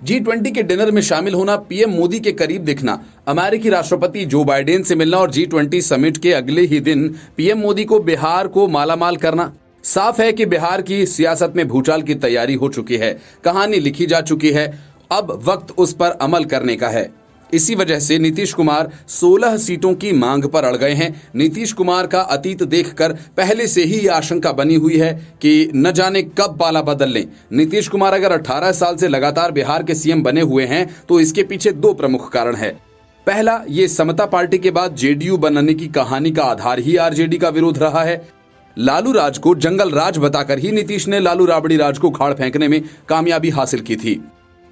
G20 के dinner में शामिल होना, पीएम मोदी के करीब दिखना, अमेरिकी राष्ट्रपति जो बाइडेन से मिलना और G20 समिट के अगले ही दिन पीएम मोदी को बिहार को मालामाल करना। साफ है कि बिहार की सियासत में भूचाल की तैयारी हो चुकी है, कहानी लिखी जा चुकी है, अब वक्त उस पर अमल करने का है। इसी वजह से नीतीश कुमार 16 सीटों की मांग पर अड़ गए हैं। नीतीश कुमार का अतीत देखकर पहले से ही यह आशंका बनी हुई है कि न जाने कब पाला बदल लें। नीतीश कुमार अगर 18 साल से लगातार बिहार के सीएम बने हुए हैं तो इसके पीछे दो प्रमुख कारण है। पहला, ये समता पार्टी के बाद जेडीयू बनने की कहानी का आधार ही आरजेडी का विरोध रहा है। लालू राज को जंगल राज बताकर ही नीतीश ने लालू राबड़ी राज को उखाड़ फेंकने में कामयाबी हासिल की थी।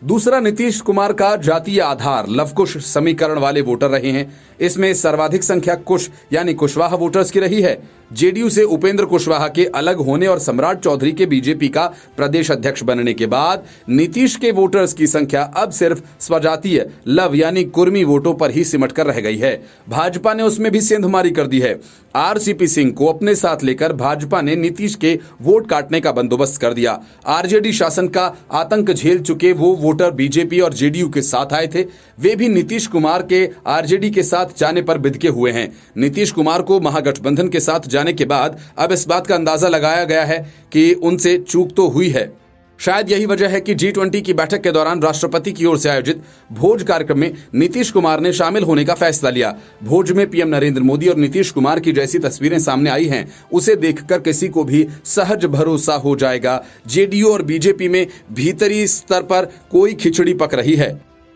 दूसरा, नीतीश कुमार का जातीय आधार लवकुश समीकरण वाले वोटर रहे हैं। इसमें सर्वाधिक संख्या कुश यानी कुशवाहा वोटर्स की रही है। जेडीयू से उपेंद्र कुशवाहा के अलग होने और सम्राट चौधरी के बीजेपी का प्रदेश अध्यक्ष बनने के बाद नीतीश के वोटर्स की संख्या अब सिर्फ स्वजातीय लव यानी कुर्मी वोटों पर ही सिमट कर रह गई है। भाजपा ने उसमें भी सेंधमारी कर दी है। आरसीपी सिंह को अपने साथ लेकर भाजपा ने नीतीश के वोट काटने का बंदोबस्त कर दिया। आरजेडी शासन का आतंक झेल चुके वो वोटर बीजेपी और जेडीयू के साथ आए थे, वे भी नीतीश कुमार के आरजेडी के साथ जाने पर बिदके हुए हैं। नीतीश कुमार को महागठबंधन के साथ जाने के बाद अब इस बात का अंदाजा लगाया गया है कि उनसे चूक तो हुई है। शायद यही वजह है कि G20 की बैठक के दौरान राष्ट्रपति की ओर से आयोजित भोज कार्यक्रम में नीतीश कुमार ने शामिल होने का फैसला लिया। भोज में पीएम नरेंद्र मोदी और नीतीश कुमार की जैसी तस्वीरें सामने आई हैं, उसे देखकर किसी को भी सहज भरोसा हो जाएगा जेडीयू और बीजेपी में भीतरी स्तर पर कोई खिचड़ी पक रही है।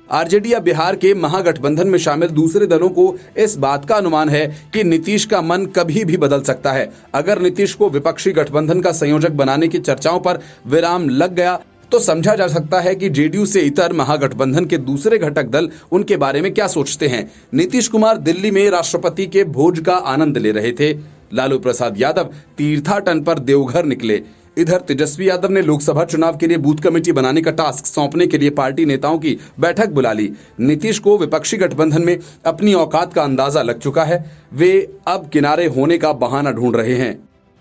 आरजेडी या बिहार के महागठबंधन में शामिल दूसरे दलों को इस बात का अनुमान है कि नीतीश का मन कभी भी बदल सकता है। अगर नीतीश को विपक्षी गठबंधन का संयोजक बनाने की चर्चाओं पर विराम लग गया तो समझा जा सकता है कि जेडीयू से इतर महागठबंधन के दूसरे घटक दल उनके बारे में क्या सोचते हैं। नीतीश कुमार दिल्ली में राष्ट्रपति के भोज का आनंद ले रहे थे। लालू प्रसाद यादव तीर्थाटन पर देवघर निकले। इधर तेजस्वी यादव ने लोकसभा चुनाव के लिए बूथ कमेटी बनाने का टास्क सौंपने के लिए पार्टी नेताओं की बैठक बुला ली। नीतीश को विपक्षी गठबंधन में अपनी औकात का अंदाजा लग चुका है। वे अब किनारे होने का बहाना ढूंढ रहे हैं।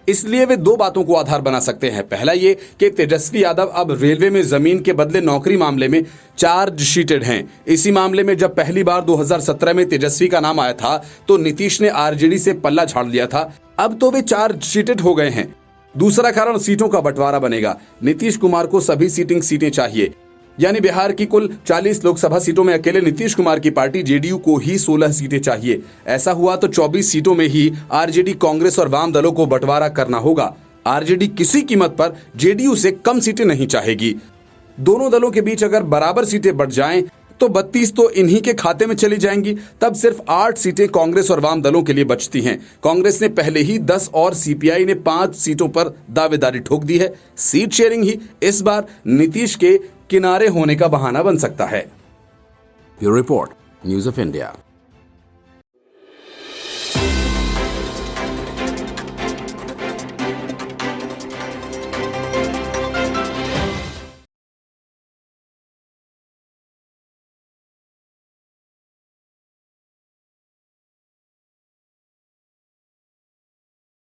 इसलिए वे दो बातों को आधार बना सकते हैं। पहला ये कि तेजस्वी यादव अब रेलवे में जमीन के बदले नौकरी मामले में चार्जशीटेड हैं। इसी मामले में जब पहली बार 2017 में तेजस्वी का नाम आया था तो नीतीश ने आरजेडी से पल्ला झाड़ लिया था। अब तो वे चार्जशीटेड हो गए हैं। दूसरा कारण सीटों का बंटवारा बनेगा। नीतीश कुमार को सभी सीटें चाहिए, यानी बिहार की कुल 40 लोकसभा सीटों में अकेले नीतीश कुमार की पार्टी जेडीयू को ही 16 सीटें चाहिए। ऐसा हुआ तो 24 सीटों में ही आरजेडी, कांग्रेस और वाम दलों को बंटवारा करना होगा। आरजेडी किसी कीमत पर जेडीयू से कम सीटें नहीं चाहेगी। दोनों दलों के बीच अगर बराबर सीटें बढ़ जाएं तो 32 तो इन्हीं के खाते में चली जाएंगी। तब सिर्फ 8 सीटें कांग्रेस और वाम दलों के लिए बचती हैं। कांग्रेस ने पहले ही 10 और सीपीआई ने 5 सीटों पर दावेदारी ठोक दी है। सीट शेयरिंग ही इस बार नीतीश के किनारे होने का बहाना बन सकता है। Bureau report, news of India.